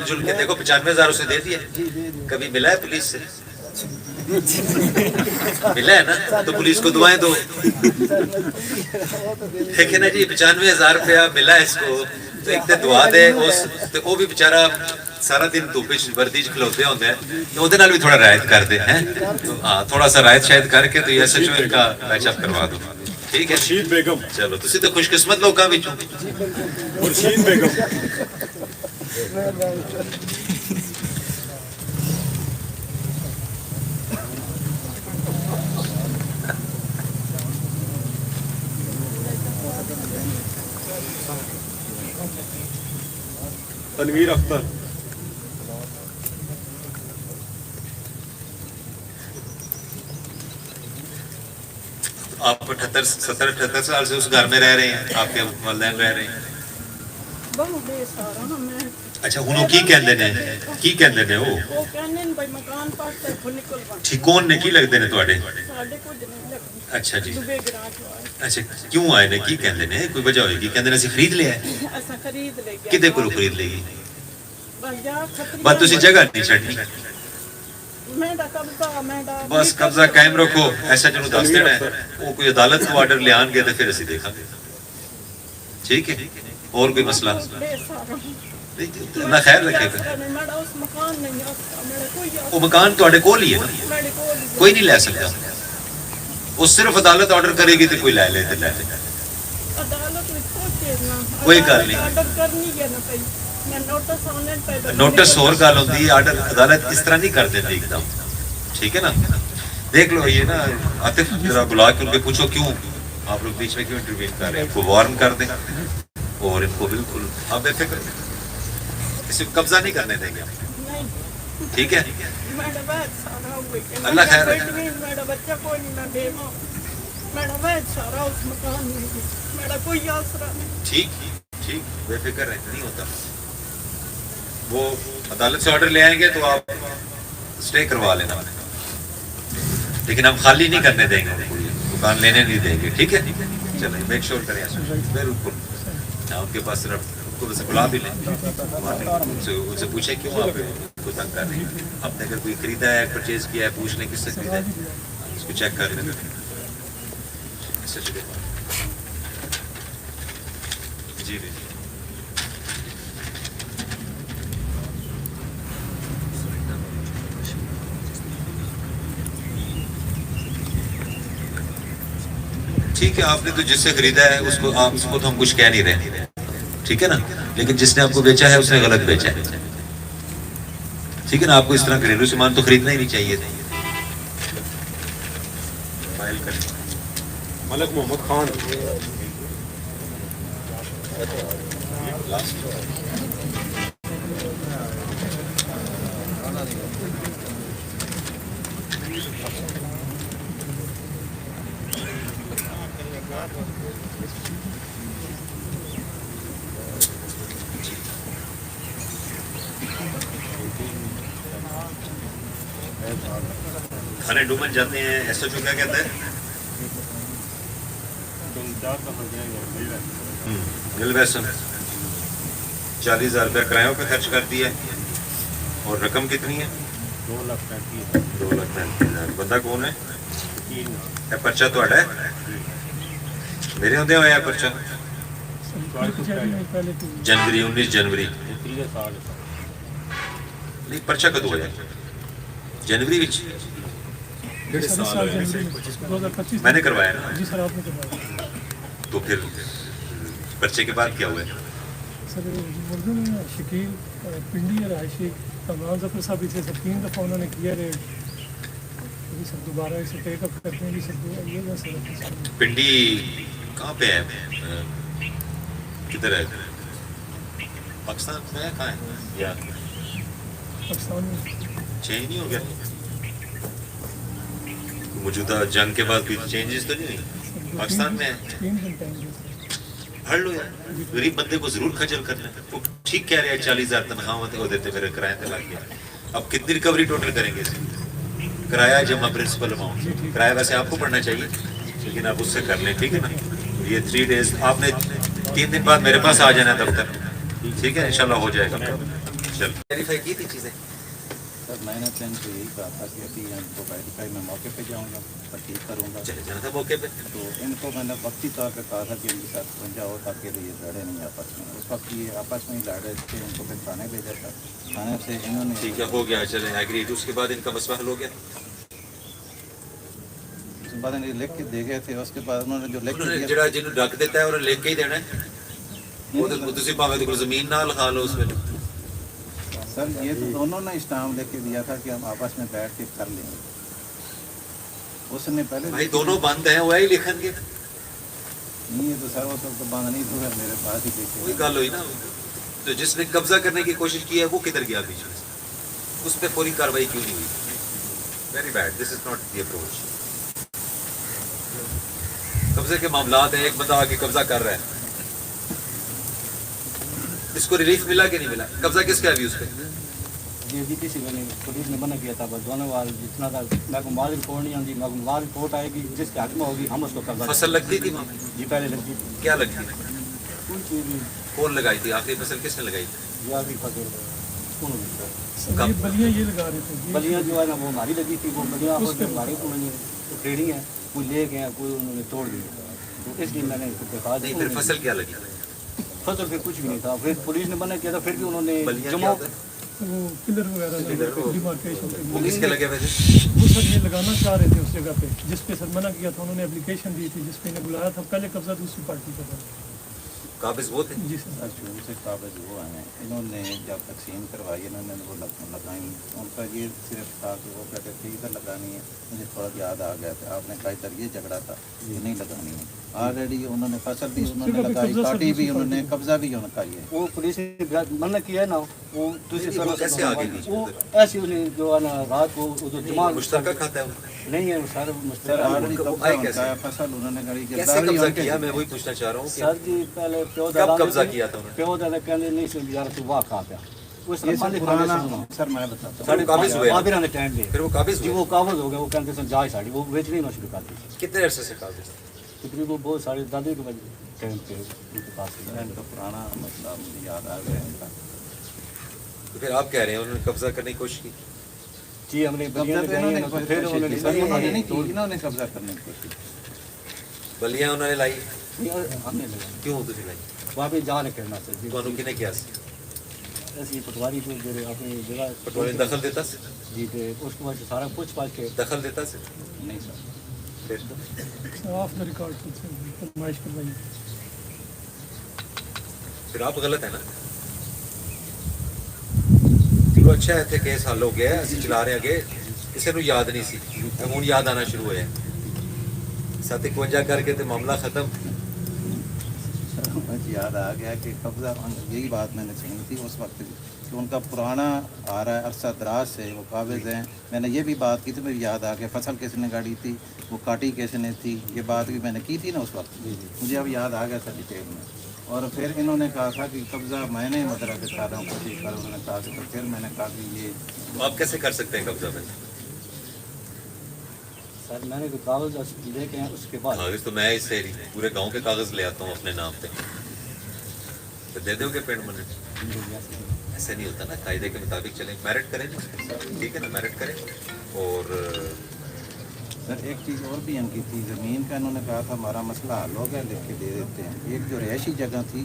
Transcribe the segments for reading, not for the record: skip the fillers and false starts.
جل کے دیکھو 95,000 اسے دے دیا. کبھی ملا ہے پولیس سے؟ ملا ہے نا, تو پولیس کو دعائیں دو. دیکھیں نا جی 95,000 روپیہ ملا ہے اس کو, تو ایک دعا دے. وہ بھی بیچارہ سارا دن دھوپ وردی چ کھلوتے ہوتے ہیں, تو وہ بھی تھوڑا رعایت کر دیں. ہاں تھوڑا سا رعایت شاید کر کے تو یہ سچ میں ان کا پیچ اپ کروا دو. ٹھیک ہے خورشید بیگم, چلو تسی تو خوش قسمت لوگاں وچوں. خورشید بیگم تنویر اختر, آپ 78 سال سے اس گھر میں رہ رہے ہیں, آپ کے والدین رہ رہے ہیں. اچھا ہن کی کہندے نے, کی کہندے نے وہ کہندے نے بھائی مکان پاس تے کھل نکل بن ٹھیکون نے کی لگدے نے تواڈے؟ ساڈے کچھ نہیں لگدا. اچھا جی, دوبے گراں چ آئے. اچھا کیوں آئے نے, کی کہندے نے, کوئی وجہ ہوئے گی؟ کہندے نے اسی خرید لیا ہے. اساں خرید لے گئے. کدے کولوں خرید لے گی؟ بس جا کھتری بس تسی جگہ نہیں چھڈنی, میں دا قبضہ میں دا بس قبضہ قائم رکھو. ایسا جنوں دس دینا ہے, وہ کوئی عدالت کو آرڈر لے آن گے تو پھر اسی دیکھا گے. ٹھیک ہے, اور کوئی مسئلہ؟ بے سارا اللہ خیر رکھے گا. میرا اس مکان نہیں آستا, میرا کوئی وہ مکان تواڈے کول ہی ہے نا, میرے کول کوئی نہیں لے سکتا. وہ صرف عدالت آرڈر کرے گی تو کوئی لے لے تو لے لے. عدالت میں پہنچے نا, کوئی گل نہیں. آرڈر کرنی ہے نا پئی, میں نوٹس آن لائن پہ نوٹس اور گل ہوتی ہے, آرڈر عدالت اس طرح نہیں کر دیتی ایک دم. ٹھیک ہے نا, دیکھ لو یہ نا عاطف ذرا بلا کے ان کے پوچھو کیوں آپ لوگ بیچ میں کیوں انٹرویو کر رہے ہیں, ان کو وارن کر دیں اور ان کو بالکل آپ بے فکر اسے قبضہ نہیں کرنے دیں گے. ٹھیک ہے, میرا بہت سارا ہوئے کہ اللہ خیر رکھے. میرا بچہ کوئی نہیں, میں بیوہ, میرا بہت سارا اس مکان میں, میرا کوئی آسرا نہیں. ٹھیک ٹھیک, بے فکر رہے, نہیں ہوتا. وہ عدالت سے آرڈر لے آئیں گے تو آپ اسٹے کروا لینا, لیکن ہم خالی نہیں کرنے دیں گے, دکان لینے نہیں دیں گے. ٹھیک ہے, چلیں میک شور کریں بالکل. ان کے پاس صرف کو بلا بھی لیں, ان سے پوچھیں کیوں آپ کو تنگ کر رہے ہیں. آپ نے اگر کوئی خریدا ہے, پرچیز کیا ہے, پوچھ لیں کس سے خریدا ہے, اس کو چیک کر لیں. جی جی ٹھیک ہے, آپ نے تو جس سے خریدا ہے اس کو تو ہم کچھ کہہ نہیں رہے. ٹھیک ہے نا, لیکن جس نے آپ کو بیچا ہے اس نے غلط بیچا ہے. ٹھیک ہے نا, آپ کو اس طرح گھریلو سامان تو خریدنا ہی نہیں چاہیے تھا. ملک محمد خان, کھانے ڈومن جاتے ہیں, ایسا جو کیا کہتا ہے, مل ویسن 40,000 روپیہ کرایوں پہ خرچ کر دیا, اور رقم کتنی ہے؟ 2,35,000. بندہ کون ہے؟ پرچہ تو ہے میرے ہوندے ہویا پرچہ جنوری 19 جنوری نہیں, پرچہ کدو ہوا جنوری وچ میں نے کروایا نا. تو پھر پرچے کے بعد کیا ہوا ہے؟ شکیل پنڈی رہائشی کمران ظفر صاحب اسے 3 دفعہ انہوں نے کیا ہے, سب دوبارہ اسے ٹیک اپ کرتے ہیں. سب پنڈی کہاں پہ ہے, کدھر ہے, پاکستان میں ہے, کہاں ہے یا پاکستان میں چینج نہیں ہو گیا موجودہ جنگ کے بعد کوئی چینجز تو نہیں ہوئی پاکستان میں ہے؟ پڑھ لو یار, غریب بندے کو ضرور خجل کرنا ہے. وہ ٹھیک کہہ رہے ہیں 40,000 تنخواہ وہ دیتے, میرے کرایہ پہ لگ گیا. اب کتنی ریکوری ٹوٹل کریں گے؟ کرایہ جمع پرنسپل اماؤنٹ, کرایہ ویسے آپ کو پڑھنا چاہیے لیکن آپ اس سے کر لیں. ٹھیک ہے نا, یہ 3 days آپ نے 3 دن بعد میرے پاس آ جانا ہے دفتر. ٹھیک ہے, انشاءاللہ ہو جائے گا. چل ویریفائی کی تھی چیزیں؟ سر میں نے پلان تو یہی کہا تھا کہ ابھی ان کو ویریفائی میں موقع پہ جاؤں گا تحقیق کروں گا. چلے جانا تھا موقع پہ. تو ان کو میں نے وقتی طور پہ کہا تھا کہ ان کے ساتھ سمجھا ہو تاکہ یہ لڑے نہیں آپس میں. اس وقت یہ آپس میں ہی لڑ رہے تھے. ان کو پھر تھانے بھیجا تھا. تھانے سے انہوں نے ٹھیک ہے ہو گیا چلیں ایگریڈ. اس کے بعد ان کا مسئلہ حل ہو گیا. اس کے بعد انہیں لکھ کے دے گئے تھے. اس کے بعد انہوں نے جو لکھ کے دیا جڑا جنہوں ڈک دیتا ہے اور لکھ کے ہی دینا ہے وہ تسی پاویں کوئی زمین نہ لکھا لو اس میں. سر یہ تو دونوں نے اسٹام لے کے دیا تھا کہ ہم آپس میں بیٹھ کے کر لیں گے. اس نے پہلے بھائی دونوں بند ہیں وہ ہی لکھن گے. نہیں. یہ تو سر اس وقت بند نہیں تھا. میرے پاس ہی وہی دیکھے گل ہوئی نا. تو جس نے قبضہ کرنے کی کوشش کی ہے وہ کدھر گیا بیچ میں؟ اس پہ فوری کاروائی کیوں نہیں ہوئی؟ Very bad. This is not the approach. قبضے کے معاملات ہیں. ایک بندہ آگے قبضہ کر رہا ہے. اس کو ریلیف ملا کہ نہیں ملا؟ قبضہ کس کا ہے ابھی اس پہ؟ جی کسی نے پولیس نے منع کیا تھا. بس دونوں بار جتنا تھا میں کو مال رپورٹ نہیں آتی. میں کو مال رپورٹ آئے گی جس کے حق میں ہوگی ہم اس کو قبضہ. فصل لگتی تھی وہاں پہ؟ جی پہلے لگتی تھی. کیا لگتی تھی؟ کوئی چیز نہیں. کون لگائی تھی؟ آخری فصل کس نے لگائی تھی؟ یا بھی فصل کون یہ بلیاں یہ لگا رہے تھے جی. بلیاں جو ہے نا وہ ہماری لگی تھی. وہ بلیاں ہماری ٹریڈنگ ہے. کوئی لے گئے ہیں کوئی انہوں نے توڑ دی. تو اس لیے میں نے دکھا نہیں پھر فصل کیا لگی؟ فصل پھر کچھ بھی نہیں تھا. پھر پولیس نے منع کیا تھا. پھر بھی انہوں نے بلیاں کیا جمع ہوتا ہے؟ وہ پلر وغیرہ ڈیمارکیشن وہ کس کے لگے ہوئے تھے؟ وہ سر یہ لگانا چاہ رہے تھے اس جگہ پہ جس پہ سر منع کیا تھا. انہوں نے اپلیکیشن دی تھی جس پہ انہیں بلایا تھا. پہلے قبضہ دوسری پارٹی کا تھا. قابض وہ تھے؟ جی سر. شروع سے قابض وہ ہیں. انہوں نے جب تقسیم کروائی انہوں نے وہ لگائیں. ان کا یہ صرف تھا کہ وہ کہتے تھے ادھر لگانی ہے. مجھے تھوڑا یاد آ گیا تھا. آپ نے کہا ادھر یہ جھگڑا تھا یہ نہیں لگانی ہے. آلریڈی انہوں نے فصل بھی انہوں نے لگائی. کاٹی بھی انہوں نے. قبضہ بھی ان کا یہ. وہ پولیس نے منع کیا ہے نا. وہ دوسری وہ کیسے آگے بیچ وہ میں؟ ایسی انہیں جو ہے نا رات کو وہ جو جمع مشترکہ کھاتا ہے ان کا؟ نہیں ہے وہ سارا سر مشترک. آلریڈی وہ قبضہ آئے ان کیسے؟ کا ہے. فصل انہوں نے گڑی کیسے قبضہ کیا؟ میں وہی پوچھنا چاہ رہا ہوں کہ سر جی پہلے پیو کب قبضہ کیا تھا انہوں نے؟ پیو دادا کہنے نہیں سن یار تو واہ کھا پیا. اس یہ طرح سر پرانا سر میں بتاتا ہوں. ساڑھے قابض ہوئے نا؟ قابرہ نے ٹینٹ دے پھر وہ قابض جی ہوئے؟ وہ قابض ہو گیا. وہ کہتے سن جائے ساڑی وہ بیچنی نہ شروع کر دی. کتنے عرصے سے قابض؟ تقریباً بہت سارے دادی کے بجے ٹینٹ پہ ان کے پاس ان کا پرانا مسئلہ مجھے یاد آ گیا ان کا. تو پھر آپ کہہ رہے ہیں انہوں نے قبضہ کرنے کی کوشش کی؟ جی ہم نے قبضہ تو انہوں نے پھر انہوں نے نہیں کی. انہوں نے قبضہ کرنے کی کوشش کی. بلیاں انہوں نے لائی؟ ہم نے لگا کیوں تھی لائی؟ وہاں پہ جا کرنا سر جی تو کنے کیا سی؟ ایسی پٹواری کو جو اپنی جگہ پٹواری نے دخل دیتا سی؟ جی تے اس کے بعد سارا پوچھ پاچھ کے دخل دیتا سی؟ نہیں سر. پھر آف دا ریکارڈ فرمائش کروائی. پھر آپ غلط ہے نا. چلو اچھا ہے تے کیس حل ہو گیا ہے. اسی چلا رہے ہیں اگے. کسی نو یاد نہیں سی. ہوں یاد آنا شروع ہویا. 751 کر کے تے معاملہ ختم. مجھے یاد آ گیا کہ قبضہ یہی بات میں نے سنی تھی اس وقت کہ ان کا پرانا آ رہا ہے عرصہ دراز سے وہ قابض ہیں. میں نے یہ بھی بات کی تھی. مجھے یاد آ گیا فصل کس نے گاڑی تھی وہ کاٹی کس نے تھی. یہ بات بھی میں نے کی تھی نا اس وقت. مجھے اب یاد آ گیا تھا ڈیٹیل میں. اور پھر انہوں نے کہا تھا کہ قبضہ میں نے مطلب دکھا رہا ہوں کوشش کر. انہوں نے کہا کہ پھر میں نے کہا کہ یہ آپ کیسے کر سکتے ہیں قبضہ پہ؟ سر میں نے جو کاغذ لے کے ہیں اس کے بعد کاغذ تو میں اس سے پورے گاؤں کے کاغذ لے آتا ہوں اپنے نام پہ. تو دے دو گے پینٹ منٹ؟ ایسے نہیں ہوتا نا. قاعدے کے مطابق چلیں. میرٹ کریں نا. ٹھیک ہے نا میرٹ کریں. اور سر ایک چیز اور بھی ان کی تھی. زمین کا انہوں نے کہا تھا ہمارا مسئلہ حل ہو گیا لکھ کے دے دیتے ہیں. ایک جو رہائشی جگہ تھی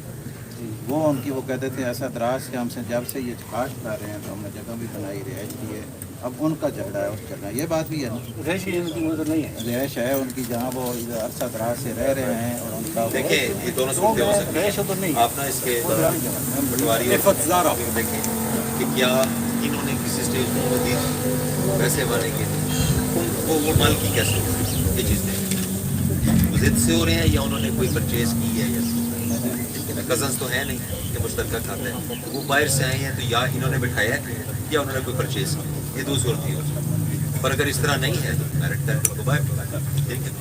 وہ ان کی وہ کہتے تھے ایسا دراز سے ہم سے جب سے یہ کاشت کر رہے ہیں تو ہم نے جگہ بھی بنائی رہائش کی ہے. اب ان کا جھگڑا ہے اس جگہ. یہ بات بھی ہے نا. ریشی ان کی ادھر نہیں ہے. رہائش ہے ان کی جہاں وہ عرصہ دراز سے رہ رہے ہیں. اور ان کا دیکھیں یہ دونوں صورتیں ہو سکتی ریش ادھر نہیں ہیں. ہے. آپ نا اس کے پٹواری دیکھیں کہ کیا انہوں نے کسی اسٹیج کو مزید پیسے بنے کے وہ مال کی کیسے ہو یہ چیز دیکھیں. ضد سے ہو رہے ہیں یا انہوں نے کوئی پرچیز کی ہے یا کزنس تو ہے نہیں کہ مشترکہ کھاتے ہیں. وہ باہر سے آئے ہیں تو یا انہوں نے بٹھایا ہے یا انہوں نے کوئی پرچیز کی. یہ دو صورتیں ہو. پر اگر اس طرح نہیں ہے تو میرٹ کر کے ان کو باہر بٹھا. ٹھیک ہے.